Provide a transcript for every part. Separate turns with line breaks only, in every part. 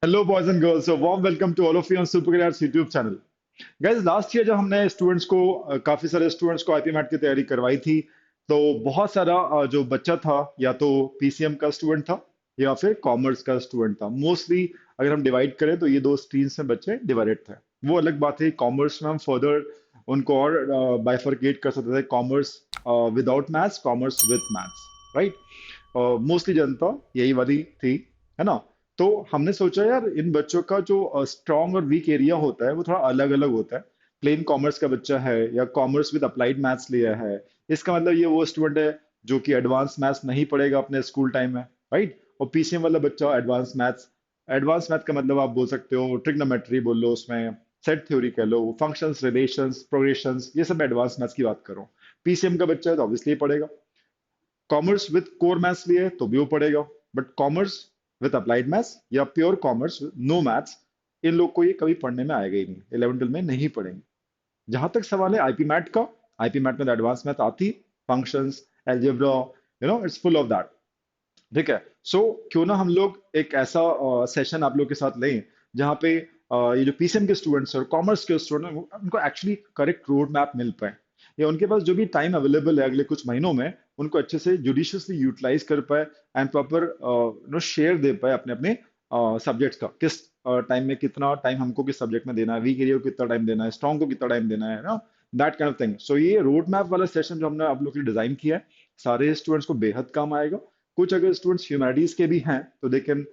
Hello, boys and girls. A warm welcome to all of you on Supergrads YouTube channel. Guys, last year जब हमने students को काफी सारे students को IP mat की तैयारी करवाई थी, तो बहुत सारा जो बच्चा था या तो पीसीएम का स्टूडेंट था या फिर कॉमर्स का स्टूडेंट था। मोस्टली अगर हम डिवाइड करें तो ये दो स्ट्रीम्स में बच्चे डिवाइडेड थे। वो अलग बात है, कॉमर्स में हम फर्दर उनको और बाइफरकेट कर सकते थे, commerce without maths, commerce with maths, right. Mostly जनता यही वाली थी, है ना। तो हमने सोचा यार इन बच्चों का जो स्ट्रॉन्ग और वीक एरिया होता है वो थोड़ा अलग अलग होता है। प्लेन कॉमर्स का बच्चा है या कॉमर्स विद अप्लाइड मैथ्स लिया है, इसका मतलब ये वो स्टूडेंट है जो कि एडवांस मैथ्स नहीं पढ़ेगा अपने स्कूल टाइम में, राइट। और पीसीएम वाला बच्चा एडवांस मैथ का मतलब आप बोल सकते हो ट्रिग्नोमेट्री बोल लो, उसमें सेट थ्योरी कह लो, फंक्शंस, रिलेशंस, प्रोग्रेशंस, ये सब एडवांस मैथ्स की बात करो। पीसीएम का बच्चा है तो ऑब्वियसली पढ़ेगा। कॉमर्स विद कोर मैथ्स लिए तो भी वो पढ़ेगा। But commerce with applied maths या प्योर कॉमर्स नो मैथ्स, इन लोग को ये कभी पढ़ने में आएगा ही नहीं, 11 12 में नहीं पढ़ेंगे। जहां तक सवाल है आईपी मैट का, आईपी मैट में एडवांस मैथ आती, functions, algebra, it's full of that. ठीक है। सो क्यों ना हम लोग एक ऐसा सेशन आप लोग के साथ लें जहाँ पे ये जो पीसीएम के स्टूडेंट्स और कॉमर्स के स्टूडेंट उनको एक्चुअली करेक्ट रोड मैप मिल पाए, या उनके पास जो भी टाइम अवेलेबल है अगले कुछ महीनों में उनको अच्छे से जुडिशियसली यूटिलाइज कर पाए एंड प्रॉपर शेयर दे पाए अपने अपने सब्जेक्ट्स का, किस टाइम में कितना टाइम हमको किस सब्जेक्ट में देना है, वीक एरिया को कितना टाइम देना है, स्ट्रॉन्ग को कितना टाइम देना है ना, दैट काइंड ऑफ थिंग। सो ये रोड मैप वाला सेशन जो हमने आप लोग के लिए डिजाइन किया है, सारे स्टूडेंट्स को बेहद काम आएगा। कुछ अगर स्टूडेंट्स ह्यूमैनिटीज के भी हैं तो they can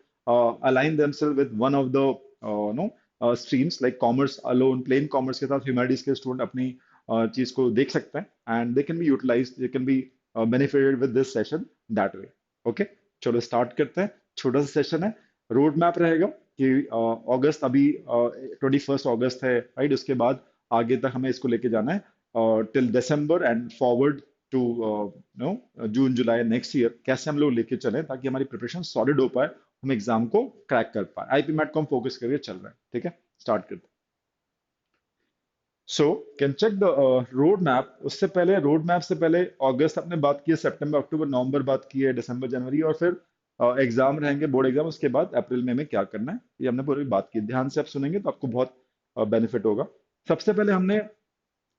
align themselves with one of the streams like commerce alone, plain commerce के साथ ह्यूमैनिटीज के स्टूडेंट अपनी चीज को देख सकते हैं and they can be utilize, they can be benefited with this session that way. Okay, चलो स्टार्ट करते हैं। छोटा सा सेशन है, रोड मैप रहेगा कि अगस्त अभी 21 अगस्त है, राइट। उसके बाद आगे तक हमें इसको लेके जाना है till December and forward to no June July next year, कैसे हम लोग लेके चलें ताकि हमारी प्रिपरेशन सॉलिड हो पाए, हम एग्जाम को क्रैक कर पाए। आईपी मैट को हम फोकस करके चल रहे हैं, ठीक है। स्टार्ट करते हैं। So can check the road map. उससे पहले, रोड मैप से पहले अगस्त आपने बात की है, सितंबर अक्टूबर नवंबर बात की है, दिसंबर जनवरी, और फिर एग्जाम रहेंगे बोर्ड एग्जाम, उसके बाद अप्रैल मई में क्या करना है ये हमने पूरी बात की। ध्यान से आप सुनेंगे तो आपको बहुत बेनिफिट होगा। सबसे पहले हमने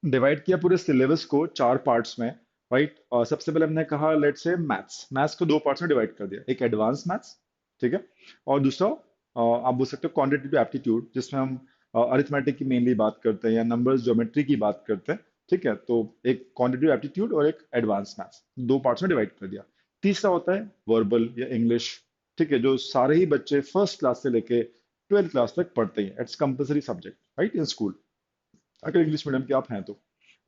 डिवाइड किया पूरे सिलेबस को चार पार्ट्स में, राइट। सबसे पहले हमने कहा लेट्स से मैथ्स, मैथ्स को दो पार्ट्स में डिवाइड कर दिया, एक एडवांस मैथ्स, ठीक है, और दूसरा आप बोल सकते हो क्वांटिटेटिव एप्टीट्यूड, जिसमें हम अरिथमेटिक की मेनली बात करते हैं या नंबर्स ज्योमेट्री की बात करते हैं, ठीक है। तो एक क्वांटिटेटिव एप्टीट्यूड और एक एडवांस मैथ्स, दो पार्ट्स में डिवाइड कर दिया। तीसरा होता है वर्बल या इंग्लिश, ठीक है, जो सारे ही बच्चे फर्स्ट क्लास से लेके 12th क्लास तक पढ़ते हैं, it's compulsory subject, right, in school, अगर इंग्लिश मीडियम के आप हैं तो,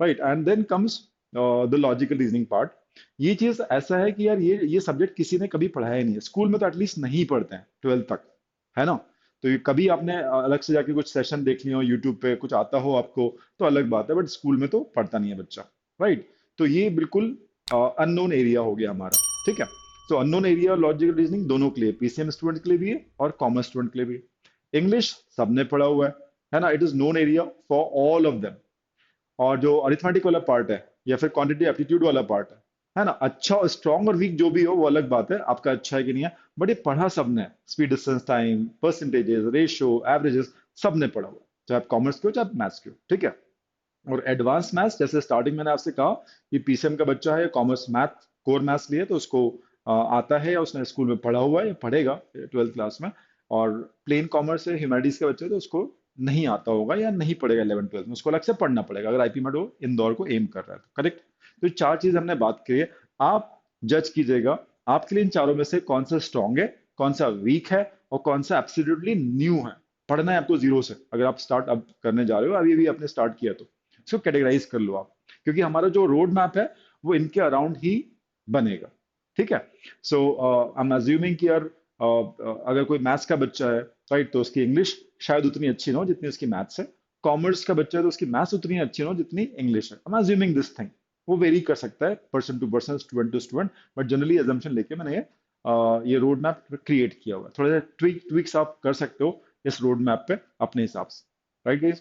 right. And then comes the logical reasoning part. ये चीज ऐसा है कि यार ये सब्जेक्ट किसी ने कभी पढ़ाया ही नहीं है स्कूल में, तो एटलीस्ट नहीं पढ़ते हैं 12th तक, है ना। तो ये कभी आपने अलग से जाके कुछ सेशन देख लिया हो यूट्यूब पे, कुछ आता हो आपको तो अलग बात है, बट स्कूल में तो पढ़ता नहीं है बच्चा, राइट। तो ये बिल्कुल अननोन एरिया हो गया हमारा, ठीक है। तो अननोन एरिया लॉजिकल रीजनिंग दोनों के लिए, पीसीएम स्टूडेंट के लिए भी है और कॉमर्स स्टूडेंट के लिए भी है। इंग्लिश सबने पढ़ा हुआ है ना, it is known area for all of them. और जो अरिथमेटिक वाला पार्ट है या फिर क्वांटिटी एप्टीट्यूड वाला पार्ट है ना, अच्छा और स्ट्रॉन्ग और वीक जो भी हो वो अलग बात है, आपका अच्छा है कि नहीं है, बट ये पढ़ा सबने, speed, distance, time, percentages, ratio, averages, सबने पढ़ा हुआ, चाहे आप कॉमर्स के हो चाहे आप मैथ्स के हो, ठीक है। और एडवांस मैथ्स, जैसे स्टार्टिंग मैंने आपसे कहा कि पीसीएम का बच्चा है, कॉमर्स मैथ कोर मैथ्स लिए तो उसको आता है या उसने स्कूल में पढ़ा हुआ है या पढ़ेगा 12th क्लास में। और प्लेन कॉमर्स है, ह्यूमैनिटीज का बच्चा है तो उसको नहीं आता होगा या नहीं पढ़ेगा 11th 12th में, उसको अलग से पढ़ना पड़ेगा अगर आईपी में वो इंदौर को एम कर रहा है तो, करेक्ट। तो ये चार चीज हमने बात की है। आप जज कीजिएगा आपके लिए इन चारों में से कौन सा स्ट्रांग है, कौन सा वीक है, और कौन सा एब्सोल्युटली न्यू है। पढ़ना है आपको जीरो से, अगर आप स्टार्ट अब करने जा रहे हो, अभी भी आपने स्टार्ट किया तो इसको कैटेगराइज कर लो आप, क्योंकि हमारा जो रोड मैप है वो इनके अराउंड ही बनेगा, ठीक है। सो आई एम अज्यूमिंग कि यार अगर कोई मैथ्स का बच्चा है, राइट, तो उसकी इंग्लिश शायद उतनी अच्छी ना हो जितनी उसकी मैथ्स है। कॉमर्स का बच्चा है तो उसकी मैथ्स उतनी अच्छी ना हो जितनी इंग्लिश है। I am assuming this thing, वो वेरी कर सकता है person to person, student to student, but generally assumption लेके मैंने ये रोड मैप क्रिएट किया हुआ है। थोड़ा सा ट्विक्स आप कर सकते हो इस रोड मैप पे अपने हिसाब से, राइट।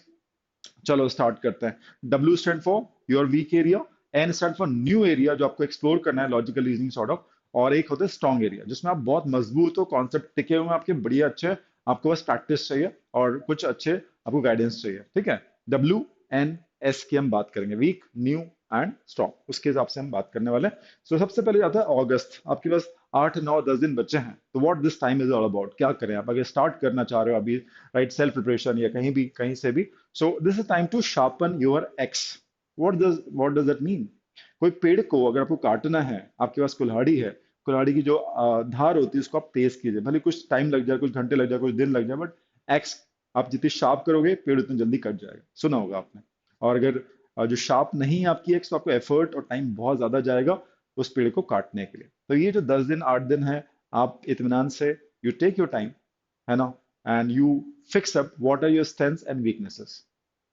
चलो स्टार्ट करते हैं। W stand for your weak area, N stand for new area जो आपको एक्सप्लोर करना है, लॉजिकल रीजनिंग सॉर्ट ऑफ, और एक होता है स्ट्रॉन्ग एरिया जिसमें आप बहुत मजबूत हो, कॉन्सेप्ट टिके हुए हैं आपके बढ़िया अच्छे, आपको बस प्रैक्टिस चाहिए और कुछ अच्छे आपको गाइडेंस चाहिए, ठीक है। WNS की हम बात करेंगे, वीक, न्यू एंड स्ट्रॉन्ग, उसके हिसाब से हम बात करने वाले हैं। So, सबसे पहले आता है अगस्त, आपके पास 8 9 10 दिन बच्चे हैं, तो what this time is all about, क्या करें आप अगर स्टार्ट करना चाह रहे हो अभी, राइट, सेल्फ प्रिपरेशन या कहीं भी कहीं से भी। So this is time to sharpen your axe. What does that mean? कोई पेड़ को अगर आपको काटना है, आपके पास कुल्हाड़ी है, कुल्हाड़ी की जो धार होती है उसको आप तेज कीजिए, भले कुछ टाइम लग जाए, कुछ घंटे लग जाए, कुछ दिन लग जाए, बट एक्स आप जितनी शार्प करोगे पेड़ उतनी जल्दी कट जाएगा, सुना होगा आपने। और अगर जो शार्प नहीं है आपकी एक्स, तो आपको एफर्ट और टाइम बहुत ज्यादा जाएगा उस पेड़ को काटने के लिए। तो ये जो 10 दिन 8 दिन है, आप इत्मीनान से, यू टेक योर टाइम, है ना, and you fix up what are your strengths and weaknesses.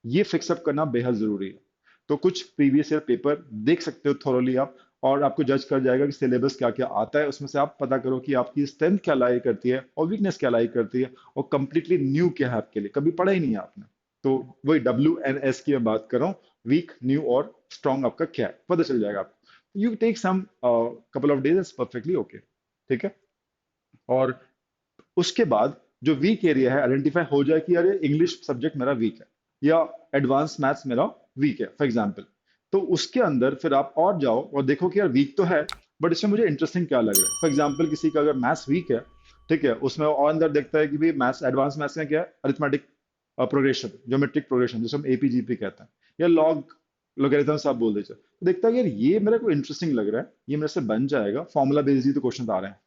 ये फिक्स अप करना बेहद जरूरी है। तो कुछ प्रीवियस ईयर पेपर देख सकते हो थोरोली आप, और आपको जज कर जाएगा कि सिलेबस क्या क्या आता है, उसमें से आप पता करो कि आपकी स्ट्रेंथ क्या लाई करती है और वीकनेस क्या लाई करती है, और कंप्लीटली न्यू क्या है आपके लिए, कभी पढ़ा ही नहीं है आपने। तो वही WNS की मैं बात कर रहा हूँ, वीक, न्यू और स्ट्रॉन्ग आपका क्या है पता चल जाएगा आपको। You take some couple of days, is perfectly okay, ठीक है। और उसके बाद जो वीक एरिया है आइडेंटिफाई हो जाए कि यार ये इंग्लिश सब्जेक्ट मेरा वीक है, या एडवांस मैथ्स मेरा वीक है फॉर एग्जांपल, तो उसके अंदर फिर आप और जाओ और देखो कि यार वीक तो है, बट इसमें मुझे इंटरेस्टिंग क्या लग रहा है। फॉर एग्जांपल किसी का अगर मैथ्स वीक है, ठीक है, उसमें और अंदर देखता है कि भाई मैथ्स, एडवांस मैथ्स में क्या है, अरिथमेटिक प्रोग्रेशन, ज्योमेट्रिक प्रोग्रेशन, जिसे हम APGP कहते हैं, या लॉग लोगरिथम्स आप बोल दीजिए, तो देखता है कि यार ये मेरे को इंटरेस्टिंग लग रहा है, ये मेरे से बन जाएगा, फॉर्मूला बेस्ड ही तो क्वेश्चन आ रहे हैं,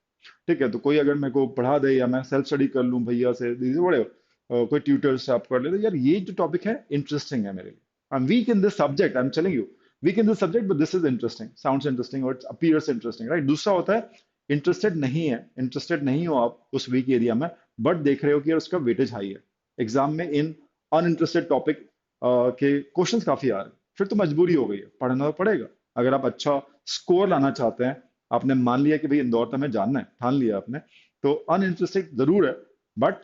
ठीक है। तो कोई अगर मेरे को पढ़ा दे या मैं सेल्फ स्टडी कर लूं भैया से, दीदी बड़े कोई ट्यूटर से आप कर ले, तो यार ये जो टॉपिक है इंटरेस्टिंग है मेरे लिए, I am weak in this subject, I am telling you, weak in this subject, but this is interesting, sounds interesting और अपीयर्स इंटरेस्टिंग, राइट। दूसरा होता है इंटरेस्टेड नहीं है, इंटरेस्टेड नहीं हो आप उस वीक एरिया में, बट देख रहे हो कि यार उसका वेटेज हाई है, एग्जाम में इन अनइंटरेस्टेड टॉपिक के क्वेश्चंस काफी आ रहे हैं, फिर तो मजबूरी हो गई है, पढ़ना तो पड़ेगा। अगर आप अच्छा स्कोर लाना चाहते हैं, आपने मान लिया कि भाई इंदौर तो हमें जानना है, ठान लिया आपने, तो अनइंटरेस्टेड जरूर है, बट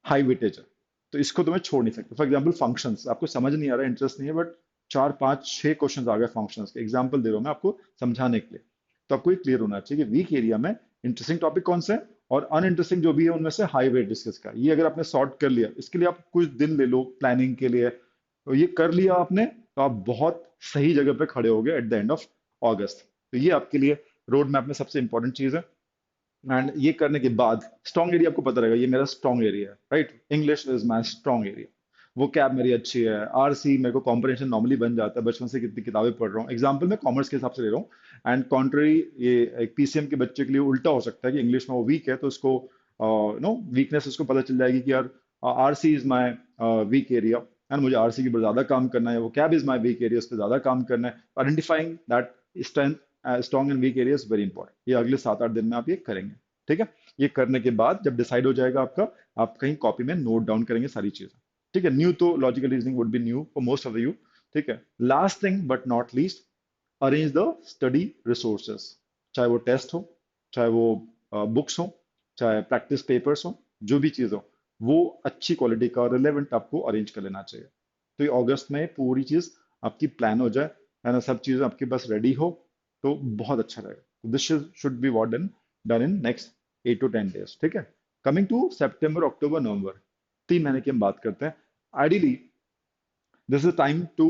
हाई वेटेज है, तो इसको तुम्हें छोड़ नहीं सकते। फॉर एग्जाम्पल फंक्शंस आपको समझ नहीं आ रहा, इंटरेस्ट नहीं है, बट 4 5 6 क्वेश्चन आ गए फंक्शंस के, एग्जाम्पल दे रहा हूं मैं आपको समझाने के लिए। तो आपको ये क्लियर होना चाहिए कि वीक एरिया में इंटरेस्टिंग टॉपिक कौन से हैं, और अनइंटरेस्टिंग जो भी है उनमें से हाई वेट डिस्कस का, ये अगर आपने सॉर्ट कर लिया, इसके लिए आप कुछ दिन ले लो प्लानिंग के लिए, तो ये कर लिया आपने, तो आप बहुत सही जगह पे खड़े होगे एट द एंड ऑफ अगस्त। तो ये आपके लिए रोड मैप में सबसे इंपॉर्टेंट चीज है। एंड ये करने के बाद स्ट्रॉन्ग एरिया आपको पता रहेगा, ये मेरा स्ट्रॉन्ग एरिया है, right, English is my strong area, वो कैब मेरी अच्छी है, RC मेरे को कॉम्प्रिहेंशन नॉर्मली बन जाता है, बचपन से कितनी किताबें पढ़ रहा हूँ, एग्जाम्पल मैं कॉमर्स के हिसाब से ले रहा हूँ। एंड कॉन्ट्ररी, ये एक PCM के बच्चे के लिए उल्टा हो सकता है कि इंग्लिश में वो वीक है, तो उसको नो वीकनेस उसको पता चल जाएगी कि यार RC is my weak area, and मुझे RC के ऊपर ज्यादा काम करना है, वो cab is my weak area, उस पर ज्यादा काम करना है। Identifying that strength, strong and weak area is very important, ये अगले 7 8 दिन में आप ये करेंगे, ठीक है। ये करने के बाद जब डिसाइड हो जाएगा आपका, आप कहीं कॉपी में नोट डाउन करेंगे सारी चीजें, ठीक है। न्यू तो logical reasoning would be new for most of the you, ठीक है। Last thing but not least, arrange the study resources, चाहे वो टेस्ट हो, चाहे वो बुक्स हो, चाहे प्रैक्टिस पेपर्स हो, जो भी चीज़ हो, वो अच्छी क्वालिटी का रिलेवेंट आपको अरेंज कर लेना चाहिए। तो ये अगस्त में पूरी चीज़ आपकी प्लान हो जाए, है ना, सब चीज़ें आपके पास रेडी हो, तो बहुत अच्छा रहेगा। This should be what done done in next 8 to 10 days, ठीक है। कमिंग टू सितंबर अक्टूबर नवंबर, 3 महीने की हम बात करते हैं। Ideally this is time to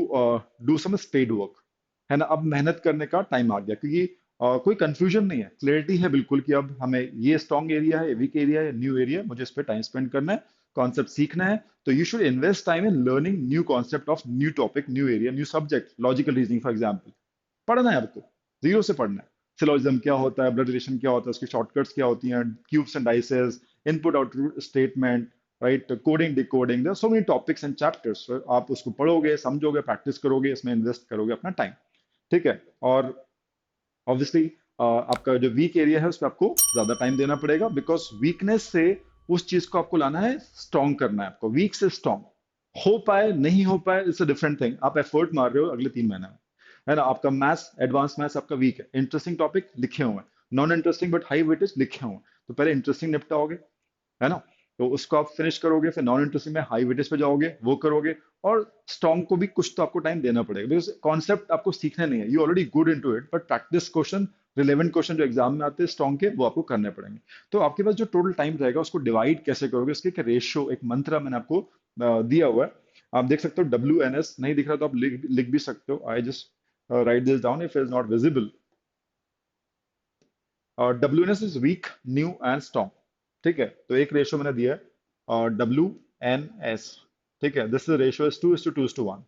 do some spade work, है ना, अब मेहनत करने का टाइम आ गया, क्योंकि कोई कंफ्यूजन नहीं है, क्लैरिटी है बिल्कुल कि अब हमें ये स्ट्रॉन्ग एरिया है, वीक एरिया है, न्यू एरिया है, मुझे इस पे टाइम स्पेंड करना है, कॉन्सेप्ट सीखना है। तो you should invest time in learning new concept of new topic, new area, new subject, logical reasoning for example, पढ़ना है आपको, जीरो से पढ़ना है। सिलोजिज्म क्या होता है, ब्लड रिलेशन क्या होता है, उसकी शॉर्टकट्स क्या होती हैं, cubes and dices, input output statement, right, coding decoding, there so many topics and chapters, आप उसको पढ़ोगे, समझोगे, प्रैक्टिस करोगे, इसमें इन्वेस्ट करोगे अपना टाइम, ठीक है। और ऑब्वियसली आपका जो वीक एरिया है उस पर आपको ज्यादा टाइम देना पड़ेगा, बिकॉज वीकनेस से उस चीज को आपको लाना है, स्ट्रॉन्ग करना है आपको, वीक से स्ट्रॉन्ग हो पाए नहीं हो पाए, इट्स अ डिफरेंट थिंग, आप एफर्ट मार रहे हो अगले 3 महीने में, है ना। आपका मैथ्स, एडवांस मैथ्स आपका वीक है, इंटरेस्टिंग टॉपिक लिखे हुए हैं, non interesting but high weightage लिखे हुए हैं, तो पहले इंटरेस्टिंग निपटाओगे, है ना, तो उसको आप फिनिश करोगे, फिर नॉन इंटरेस्टिंग में हाई वेटेज पे जाओगे, वो करोगे, और स्ट्रॉन्ग को भी कुछ तो आपको टाइम देना पड़ेगा, बिकॉज कॉन्सेप्ट आपको सीखना नहीं है, you already good into it, but practice question relevant question जो एग्जाम में आते हैं स्ट्रॉन्ग के, वो आपको करने पड़ेंगे। तो आपके पास जो टोटल टाइम रहेगा उसको डिवाइड कैसे करोगे, उसके एक रेशियो, एक मंत्र मैंने आपको दिया हुआ है। आप देख सकते हो, WNS नहीं दिख रहा तो आप लिख भी सकते हो। I just right this down if is not visible. WNS is weak, new and strong. ठीक है, तो एक रेशियो मैंने दिया है, WNS। ठीक है, दिस रेशियो इज 2:2:1।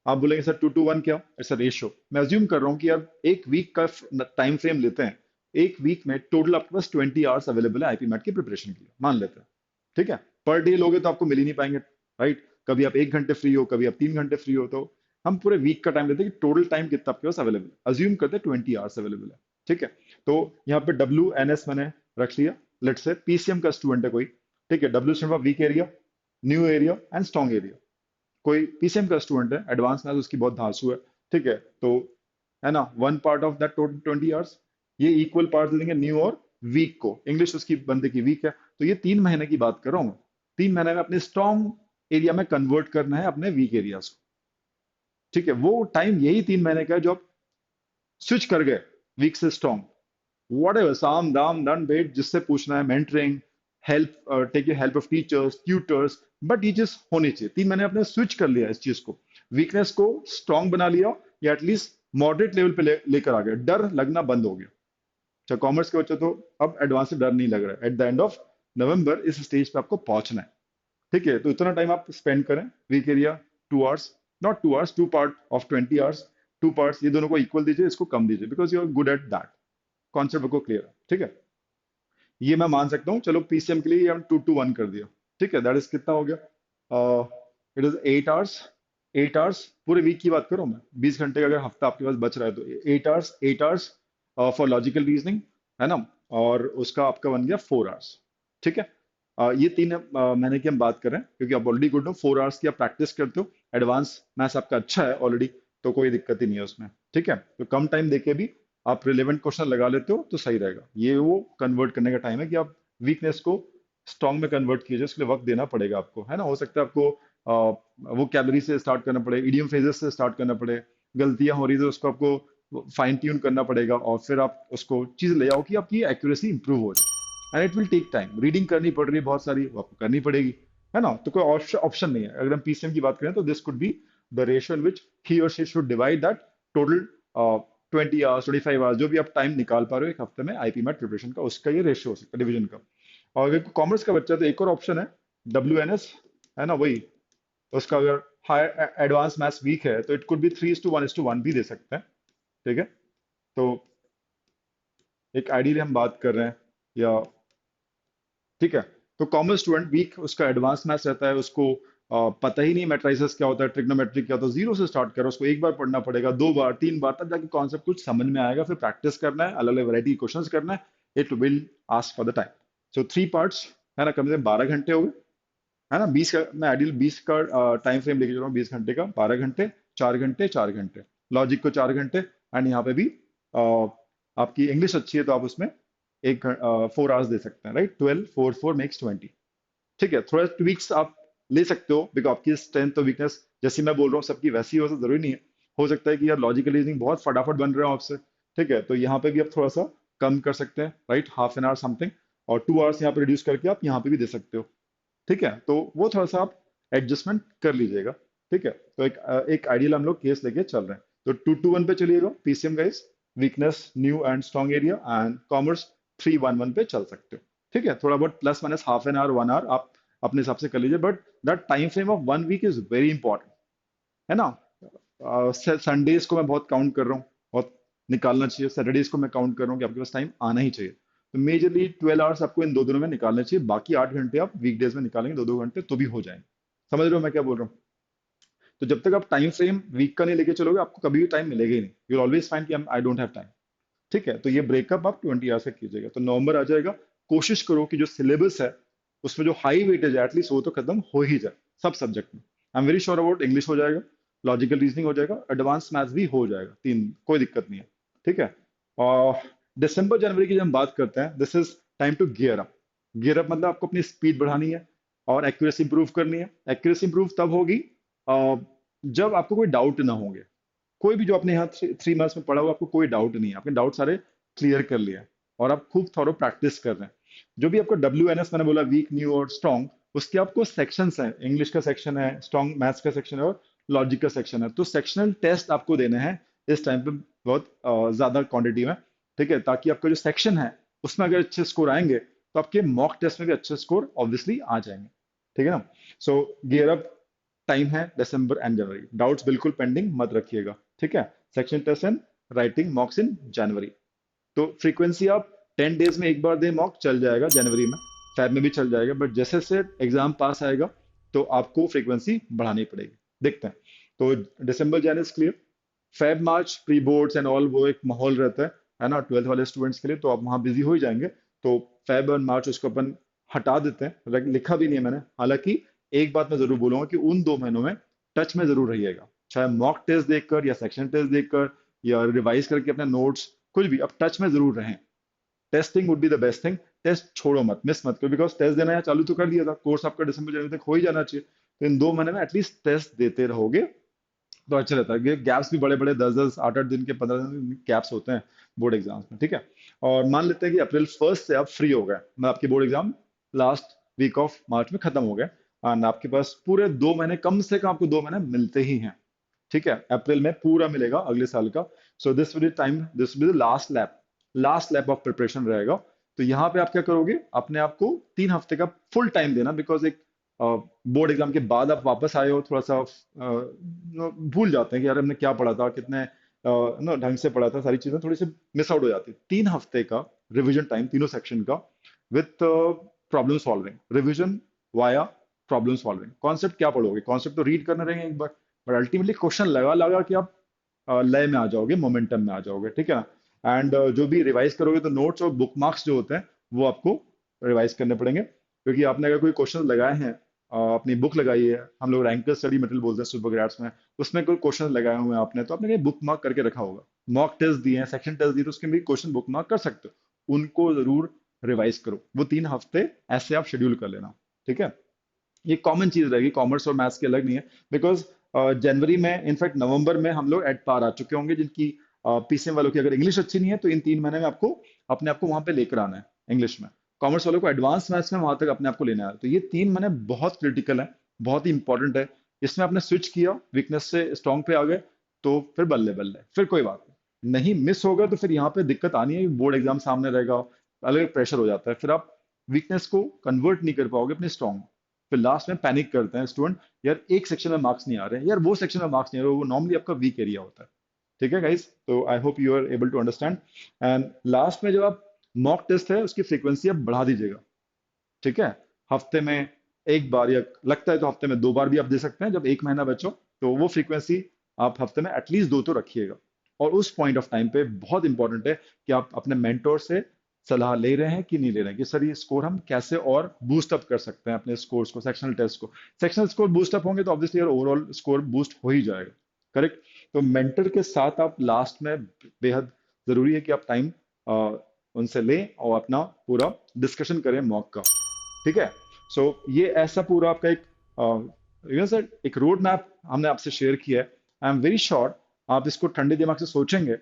आप बोलेंगे सर 2:1 क्या, इट्स अ रेशियो। मैं अज्यूम कर रहा हूँ कि आप एक वीक का टाइम फ्रेम लेते हैं, एक वीक में टोटल आपके पास 20 आवर्स अवेलेबल है आईपी मैट की प्रिपरेशन के लिए, मान लेते हैं। ठीक है, पर डे लोगे तो आपको मिल ही नहीं पाएंगे, राइट। कभी आप 1 घंटे फ्री हो, कभी आप 3 घंटे फ्री हो, तो हम पूरे वीक का टाइम लेते हैं कि टोटल टाइम कितना आपके पास अवेलेबल है, अज्यूम करते हैं 20 आवर्स अवेलेबल है। ठीक है, तो यहाँ पे WNS मैंने रख लिया। लेट्स से PCM का स्टूडेंट है कोई, ठीक है, W stand for weak area, new area and strong area. कोई PCM का स्टूडेंट है, एडवांस मैथ्स उसकी बहुत धांसू है, ठीक है, तो है ना, one part of that total 20 hours, ये इक्वल पार्ट दे देंगे न्यू और वीक को। इंग्लिश उसकी बंदे की वीक है, तो ये 3 महीने की बात कर रहा हूँ मैं। 3 महीने में अपने स्ट्रॉन्ग एरिया में कन्वर्ट करना है अपने वीक एरियाज को। ठीक है, वो टाइम यही 3 महीने का है जो आप स्विच कर गए वीक से स्ट्रॉन्ग। वॉट एवर, साम दाम दंड भेद जिससे पूछना है, mentoring, help, take help of teachers, tutors, but ये चीज होनी चाहिए। 3 महीने आपने स्विच कर लिया इस चीज को, वीकनेस को स्ट्रांग बना लिया, या एटलीस्ट मॉडरेट लेवल पे लेकर आ गया, डर लगना बंद हो गया। अच्छा, कॉमर्स के बच्चे तो अब एडवांस से डर नहीं लग रहा है। At the end of November इस स्टेज पे आपको पहुंचना है। ठीक है, तो इतना टाइम आप स्पेंड करें weak area, 2 hours, not 2 hours, 2 part of 20 hours, 2 parts, ये दोनों को इक्वल दीजिए, इसको कम दीजिए, because you are good at that. Concept को क्लियर है, ठीक है। ये मैं मान सकता हूँ, चलो PCM के लिए ये हम 2:1 कर दिया। ठीक है, दैट इज कितना हो गया, इट इज 8 आवर्स। 8 आवर्स पूरे वीक की बात करूँ मैं, 20 घंटे का अगर हफ्ता आपके पास बच रहा है, तो 8 hours, 8 hours for logical reasoning, है ना, और उसका आपका बन गया 4 आवर्स। ठीक है, ये 3 महीने की हम बात कर रहे हैं, क्योंकि आप ऑलरेडी गुड हो, 4 आवर्स की आप प्रैक्टिस करते हो, एडवांस मैथ्स आपका अच्छा है ऑलरेडी, तो कोई दिक्कत ही नहीं है उसमें। ठीक है, तो कम टाइम देके भी आप रिलेवेंट क्वेश्चन लगा लेते हो तो सही रहेगा। ये वो कन्वर्ट करने का टाइम है कि आप वीकनेस को स्ट्रॉन्ग में कन्वर्ट कीजिए, उसके लिए वक्त देना पड़ेगा आपको, है ना। हो सकता है आपको वो कैलोरी से स्टार्ट करना पड़े, इडियम फ्रेजेस से स्टार्ट करना पड़े, गलतियां हो रही है तो उसको आपको फाइन ट्यून करना पड़ेगा, और फिर आप उसको चीज ले आओ कि आपकी एक्यूरेसी इंप्रूव हो जाए। And it will take time, reading करनी पड़ रही है बहुत सारी, वो आपको करनी पड़ेगी, है ना। तो कोई ऑप्शन नहीं है। अगर हम PCM की बात करें तो this could be the ratio in which he और she should divide that total 20 hours, 25 hours, जो भी आप टाइम निकाल पा रहे हो एक हफ्ते में आईपी मैट प्रिपरेशन का, उसका ये रेशियो हो सकता है डिवीजन का। और अगर कॉमर्स का बच्चा है, तो एक और ऑप्शन है, WNS, है ना, वही उसका अगर हायर एडवांस मैथ्स वीक है तो इट कुड बी 3:1:1 भी दे सकते हैं। ठीक है, तो एक आइडियली हम बात कर रहे हैं, या ठीक है। तो कॉमर्स स्टूडेंट वीक, उसका एडवांस मैथ्स रहता है, उसको पता ही नहीं मैट्रिसेस क्या होता है, ट्रिग्नोमेट्री क्या होता है, जीरो से स्टार्ट करो, उसको एक बार पढ़ना पड़ेगा, 2 बार, 3 बार, तब जाके कॉन्सेप्ट कुछ समझ में आएगा। फिर प्रैक्टिस करना है, अलग अलग वैरायटी क्वेश्चंस करना है, it will ask for the time. So 3 parts, है ना, कम से कम 12 घंटे हो गए, है ना। 20 का मैं आइडियल 20 का टाइम फ्रेम लेके चल रहा हूँ, 20 घंटे का, 12 घंटे, 4 घंटे, 4 घंटे, लॉजिक को 4 घंटे, एंड यहाँ पे भी आपकी इंग्लिश अच्छी है तो आप उसमें 4 आवर्स दे सकते हैं, राइट। 12, 4, 4 मेक्स 20। ठीक है, थोड़ा ट्विक्स आप ले सकते हो, बिकॉज आपकी स्ट्रेंथ और वीकनेस जैसी मैं बोल रहा हूँ सबकी वैसी हो, तो जरूरी नहीं है। हो सकता है कि यार लॉजिकल रीजनिंग बहुत फटाफट बन रहे हो आपसे, ठीक है, तो यहाँ पे भी आप थोड़ा सा कम कर सकते हैं, right, half an our something, और 2 आवर्स यहाँ पे रिड्यूस करके आप यहाँ पे भी दे सकते हो। ठीक है, तो वो थोड़ा सा आप एडजस्टमेंट कर लीजिएगा। ठीक है, तो एक आइडियल हम लोग केस लेके चल रहे हैं, तो 2:1 पे चलिएगा PCM guys, weakness, new and strong area, and commerce 3:1:1 पे चल सकते हो। ठीक है, थोड़ा बहुत plus minus half an hour, 1 hour आप अपने हिसाब से कर लीजिए, but that time frame of 1 week is very important, है ना। संडेज को मैं बहुत काउंट कर रहा हूँ, बहुत निकालना चाहिए, सैटरडेज को मैं काउंट कर रहा हूँ कि आपके पास टाइम आना ही चाहिए। तो मेजरली 12 आवर्स आपको इन दो दिनों में निकालना चाहिए, बाकी 8 घंटे आप वीकडेज में निकालेंगे, 2-2 घंटे तो भी हो जाएंगे। समझ रहे हो मैं क्या बोल रहा हूँ। तो जब तक आप टाइम फ्रेम वीक का नहीं लेके चलोगे, आपको कभी भी टाइम मिलेगा ही नहीं, यू ऑलवेज फाइंड कि आई डोंट हैव टाइम। ठीक है, तो ये ब्रेकअप आप 20 आवर्स का कीजिएगा, तो नवंबर आ जाएगा। कोशिश करो कि जो सिलेबस है उसमें जो हाई वेटेज है एटलीस्ट वो तो खत्म हो ही जाए सब सब्जेक्ट में। आई am very sure about English हो जाएगा, लॉजिकल रीजनिंग हो जाएगा, एडवांस मैथ्स भी हो जाएगा, तीन कोई दिक्कत नहीं है। ठीक है, और दिसंबर जनवरी की जब हम बात करते हैं, this is time to gear up. Gear up मतलब आपको अपनी स्पीड बढ़ानी है और एक्यूरेसी इंप्रूव करनी है। एक्यूरेसी इंप्रूव तब होगी जब आपको कोई डाउट ना होंगे, कोई भी जो आपने यहाँ 3 मंथ्स में पढ़ा हुआ, आपको कोई डाउट नहीं है, आपने डाउट सारे क्लियर कर लिए हैं, और आप खूब थॉरो प्रैक्टिस कर रहे हैं। जो भी आपको WNS मैंने बोला, वीक, न्यू और स्ट्रॉन्ग, उसके आपको सेक्शंस हैं, इंग्लिश का सेक्शन है, स्ट्रॉन्ग मैथ्स का सेक्शन है, और लॉजिक का सेक्शन है। तो सेक्शनल टेस्ट आपको देने हैं इस टाइम पे, बहुत ज्यादा क्वांटिटी में, ठीक है, ताकि आपका जो सेक्शन है उसमें अगर अच्छे स्कोर आएंगे तो आपके मॉक टेस्ट में भी अच्छे स्कोर ऑब्वियसली आ जाएंगे, ठीक है ना। सो गियर अप, टाइम है दिसंबर एंड जनवरी, डाउट्स बिल्कुल पेंडिंग मत रखिएगा, ठीक है। Section test and writing mocks in जनवरी। तो फ्रीक्वेंसी आप 10 डेज में एक बार दें, मॉक चल जाएगा जनवरी में, फेब में भी चल जाएगा, बट जैसे जैसे एग्जाम पास आएगा तो आपको फ्रीक्वेंसी बढ़ानी पड़ेगी। देखते हैं। तो December Jan is clear. Feb March pre boards and all, वो एक माहौल रहता है ना, 12th वाले स्टूडेंट्स के लिए, तो आप वहाँ बिजी हो ही जाएंगे। तो फेब और मार्च उसको अपन हटा देते हैं, लिखा भी नहीं है मैंने। हालांकि एक बात मैं जरूर बोलूंगा कि उन 2 महीनों में टच में जरूर रहिएगा, चाहे मॉक टेस्ट देखकर या सेक्शन टेस्ट देखकर या रिवाइज करके अपने नोट्स, कुछ भी, अब टच में जरूर रहें। Testing would be the best thing. Test छोड़ो मत, मिस मत करो, बिकॉज टेस्ट देना है, चालू तो कर दिया था, कोर्स आपका दिसंबर जनवरी तक हो ही जाना चाहिए। तो इन 2 महीने में एटलीस्ट टेस्ट देते रहोगे तो अच्छा रहता है। गैप्स भी बड़े बड़े 10-10, 8-8 दिन के, 15 दिन के गैप्स होते हैं बोर्ड एग्जाम्स में, ठीक है। और मान लेते हैं कि अप्रैल 1 से आप फ्री हो गए, मैं आपके board exam last week of March में खत्म हो गए, एंड आपके पास पूरे 2 महीने, कम से कम आपको 2 महीने मिलते ही हैं, ठीक है। अप्रैल में पूरा मिलेगा अगले साल का। So this will time, this will last lap of preparation रहेगा। तो यहाँ पे आप क्या करोगे, अपने आप को 3 हफ्ते का फुल टाइम देना, बिकॉज एक बोर्ड एग्जाम के बाद आप वापस आए हो, थोड़ा सा भूल जाते हैं कि यार हमने क्या पढ़ा था, कितने ढंग से पढ़ा था, सारी चीजें थोड़ी सी मिस आउट हो जाती है। 3 हफ्ते का रिविजन टाइम, तीनों सेक्शन का, with problem solving, revision via problem solving. Concept क्या पढ़ोगे, कॉन्सेप्ट तो रीड करने रहेंगे एक बार, बट अल्टीमेटली क्वेश्चन लगा लगा कि आप लय में आ जाओगे, मोमेंटम में आ जाओगे, ठीक है। एंड जो भी रिवाइज करोगे तो नोट्स और बुक मार्क्स जो होते हैं वो आपको रिवाइज करने पड़ेंगे, क्योंकि आपने अगर कोई क्वेश्चन लगाए हैं, अपनी बुक लगाई है, हम लोग रैंकर स्टडी मटेरियल बोलते हैं सुपर ग्रेड्स में, उसमें कोई क्वेश्चन लगाए हुए हैं आपने, तो आपने कहीं बुक मार्क करके रखा होगा, मॉक टेस्ट दिए हैं, सेक्शन टेस्ट दिए, तो उसके भी क्वेश्चन बुक मार्क कर सकते हो, उनको जरूर रिवाइज करो। वो 3 हफ्ते ऐसे आप शेड्यूल कर लेना, ठीक है। ये कॉमन चीज रहेगी, कॉमर्स और मैथ्स की अलग नहीं है, बिकॉज जनवरी में, इनफैक्ट नवंबर में हम लोग एट पार आ चुके होंगे, जिनकी PCM वालों की अगर इंग्लिश अच्छी नहीं है तो इन 3 महीने में आपको अपने आप को वहां पे लेकर आना है इंग्लिश में। कॉमर्स वालों को एडवांस मैथ्स में वहां तक अपने आप को लेना है। तो ये 3 महीने बहुत क्रिटिकल है, बहुत ही इंपॉर्टेंट है। इसमें आपने स्विच किया, वीकनेस से स्ट्रॉन्ग पे आ गए, तो फिर बल्ले बल्ले, फिर कोई बात नहीं मिस होगा तो फिर यहाँ पे दिक्कत आनी है, बोर्ड एग्जाम सामने रहेगा, अलग प्रेशर हो जाता है, फिर आप वीकनेस को कन्वर्ट नहीं कर पाओगे अपने स्ट्रॉन्ग। फिर लास्ट में पैनिक करते हैं स्टूडेंट, यार एक सेक्शन में मार्क्स नहीं आ रहे हैं, यार वो सेक्शन में मार्क्स नहीं आ रहे, वो नॉर्मली आपका वीक एरिया होता है, ठीक है गाइस। तो I hope you are able to understand. And last में जब आप मॉक टेस्ट है उसकी फ्रीक्वेंसी आप बढ़ा दीजिएगा, ठीक है। हफ्ते में एक बार, या लगता है तो हफ्ते में 2 बार भी आप दे सकते हैं, जब एक महीना बचो, तो वो फ्रीक्वेंसी आप हफ्ते में एटलीस्ट 2 तो रखिएगा। और उस पॉइंट ऑफ टाइम पे बहुत इंपॉर्टेंट है कि आप अपने मेंटोर से सलाह ले रहे हैं कि नहीं ले रहे हैं, कि सर ये स्कोर हम कैसे और बूस्ट अप कर सकते हैं अपने स्कोर्स को, सेक्शनल टेस्ट को। सेक्शनल स्कोर बूस्ट अप होंगे तो ऑब्वियसली ओवरऑल स्कोर बूस्ट हो ही जाएगा, करेक्ट। तो मेंटर के साथ आप लास्ट में, बेहद जरूरी है कि आप टाइम उनसे लें और अपना पूरा डिस्कशन करें मॉक का, ठीक है। सो ये ऐसा पूरा आपका एक सर एक रोड मैप हमने आपसे शेयर किया है। आई एम वेरी श्योर आप इसको ठंडे दिमाग से सोचेंगे,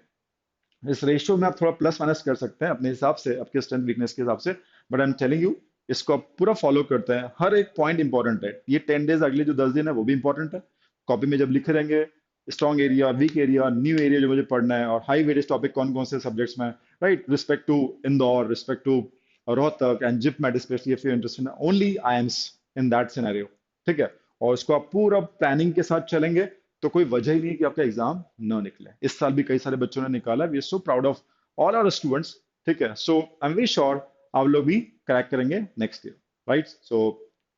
इस रेशियो में आप थोड़ा प्लस माइनस कर सकते हैं अपने हिसाब से, आपके स्ट्रेंथ वीकनेस के हिसाब से, but I am telling you, इसको आप पूरा फॉलो करते हैं, हर एक पॉइंट इंपॉर्टेंट है। ये 10 डेज, अगले जो 10 दिन है वो भी इंपॉर्टेंट है। कॉपी में जब लिखे रहेंगे, strong area, weak area, new area जो मुझे पढ़ना है, और हाई वेटेज टॉपिक कौन कौन से सब्जेक्ट्स में, right, respect to Indore, respect to Rohtak and JIPMAT, specially if you interested only IIMs in that scenario, ठीक है। और उसको आप पूरा प्लानिंग के साथ चलेंगे तो कोई वजह ही नहीं है कि आपका एग्जाम ना निकले। इस साल भी कई सारे बच्चों ने निकाला, we are so proud of all our students, ठीक है। So I am very sure आप लोग भी क्रैक करेंगे नेक्स्ट ईयर, राइट। सो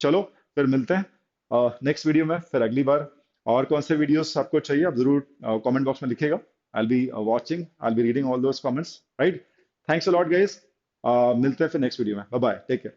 चलो फिर मिलते हैं नेक्स्ट वीडियो में, फिर अगली बार। और कौन से वीडियोस आपको चाहिए आप जरूर कमेंट बॉक्स में लिखेगा, I will be watching, I will be reading all those comments, right. Thanks a lot guys, मिलते हैं फिर नेक्स्ट वीडियो में, बाय बाय, टेक केयर।